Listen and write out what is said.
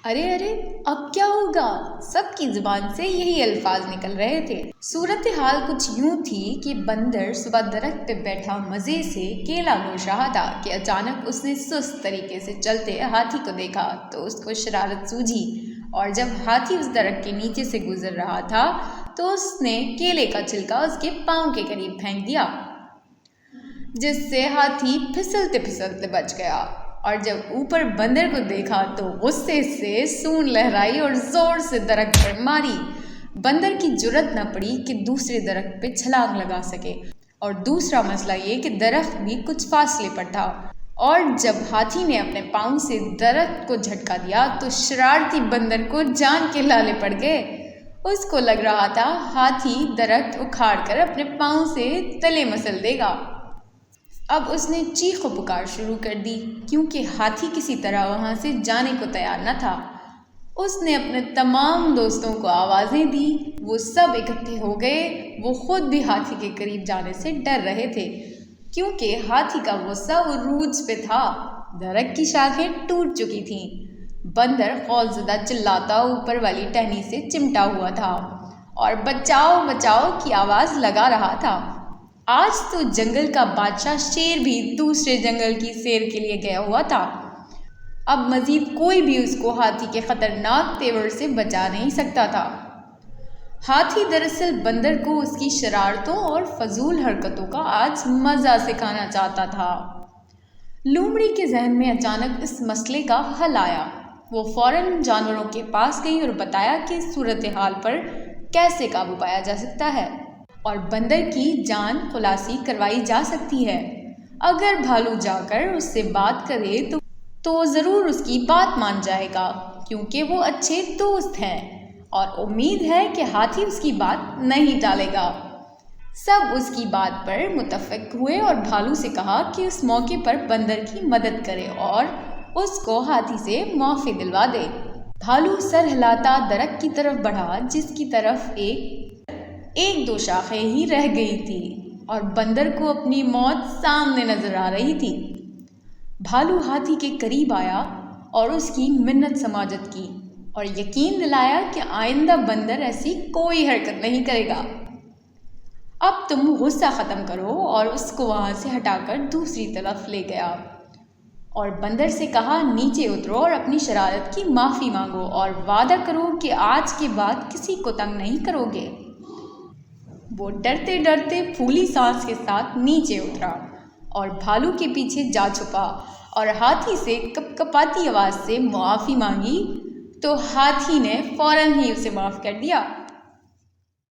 ارے ارے اب کیا ہوگا؟ سب کی زبان سے یہی الفاظ نکل رہے تھے۔ صورتحال کچھ یوں تھی کہ بندر صبح درخت پہ بیٹھا مزے سے کیلا نوش رہا تھا کہ اچانک اس نے سست طریقے سے چلتے ہاتھی کو دیکھا تو اس کو شرارت سوجھی، اور جب ہاتھی اس درخت کے نیچے سے گزر رہا تھا تو اس نے کیلے کا چھلکا اس کے پاؤں کے قریب پھینک دیا، جس سے ہاتھی پھسلتے پھسلتے بچ گیا۔ اور جب اوپر بندر کو دیکھا تو غصے سے سونڈ لہرائی اور زور سے درخت پر ماری۔ بندر کی جرأت نہ پڑی کہ دوسرے درخت پہ چھلانگ لگا سکے، اور دوسرا مسئلہ یہ کہ درخت بھی کچھ فاصلے پر تھا، اور جب ہاتھی نے اپنے پاؤں سے درخت کو جھٹکا دیا تو شرارتی بندر کو جان کے لالے پڑ گئے۔ اس کو لگ رہا تھا ہاتھی درخت اکھاڑ کر اپنے پاؤں سے تلے مسل دے گا۔ اب اس نے چیخ و پکار شروع کر دی، کیونکہ ہاتھی کسی طرح وہاں سے جانے کو تیار نہ تھا۔ اس نے اپنے تمام دوستوں کو آوازیں دی، وہ سب اکٹھے ہو گئے۔ وہ خود بھی ہاتھی کے قریب جانے سے ڈر رہے تھے، کیونکہ ہاتھی کا غصہ عروج پہ تھا۔ درخت کی شاخیں ٹوٹ چکی تھیں۔ بندر خوفزدہ چلاتا اوپر والی ٹہنی سے چمٹا ہوا تھا اور بچاؤ بچاؤ کی آواز لگا رہا تھا۔ آج تو جنگل کا بادشاہ شیر بھی دوسرے جنگل کی سیر کے لیے گیا ہوا تھا۔ اب مزید کوئی بھی اس کو ہاتھی کے خطرناک تیور سے بچا نہیں سکتا تھا۔ ہاتھی دراصل بندر کو اس کی شرارتوں اور فضول حرکتوں کا آج مزہ سکھانا چاہتا تھا۔ لومڑی کے ذہن میں اچانک اس مسئلے کا حل آیا۔ وہ فوراً جانوروں کے پاس گئی اور بتایا کہ اس صورتحال پر کیسے قابو پایا جا سکتا ہے اور بندر کی جان خلاصی کروائی جا سکتی ہے۔ اگر بھالو جا کر اس سے بات کرے تو ضرور اس کی بات مان جائے گا، کیونکہ وہ اچھے دوست ہیں، اور امید ہے کہ ہاتھی اس کی بات نہیں ٹالے گا۔ سب اس کی بات پر متفق ہوئے اور بھالو سے کہا کہ اس موقع پر بندر کی مدد کرے اور اس کو ہاتھی سے معافی دلوا دے۔ بھالو سر ہلاتا درخت کی طرف بڑھا، جس کی طرف ایک دو شاخیں ہی رہ گئی تھی، اور بندر کو اپنی موت سامنے نظر آ رہی تھی۔ بھالو ہاتھی کے قریب آیا اور اس کی منت سماجت کی اور یقین دلایا کہ آئندہ بندر ایسی کوئی حرکت نہیں کرے گا۔ اب تم غصہ ختم کرو، اور اس کو وہاں سے ہٹا کر دوسری طرف لے گیا اور بندر سے کہا، نیچے اترو اور اپنی شرارت کی معافی مانگو اور وعدہ کرو کہ آج کے بعد کسی کو تنگ نہیں کرو گے۔ وہ ڈرتے ڈرتے پھولی سانس کے ساتھ نیچے اترا اور بھالو کے پیچھے جا چھپا اور ہاتھی سے کپ کپاتی آواز سے معافی مانگی تو ہاتھی نے فوراً ہی اسے معاف کر دیا۔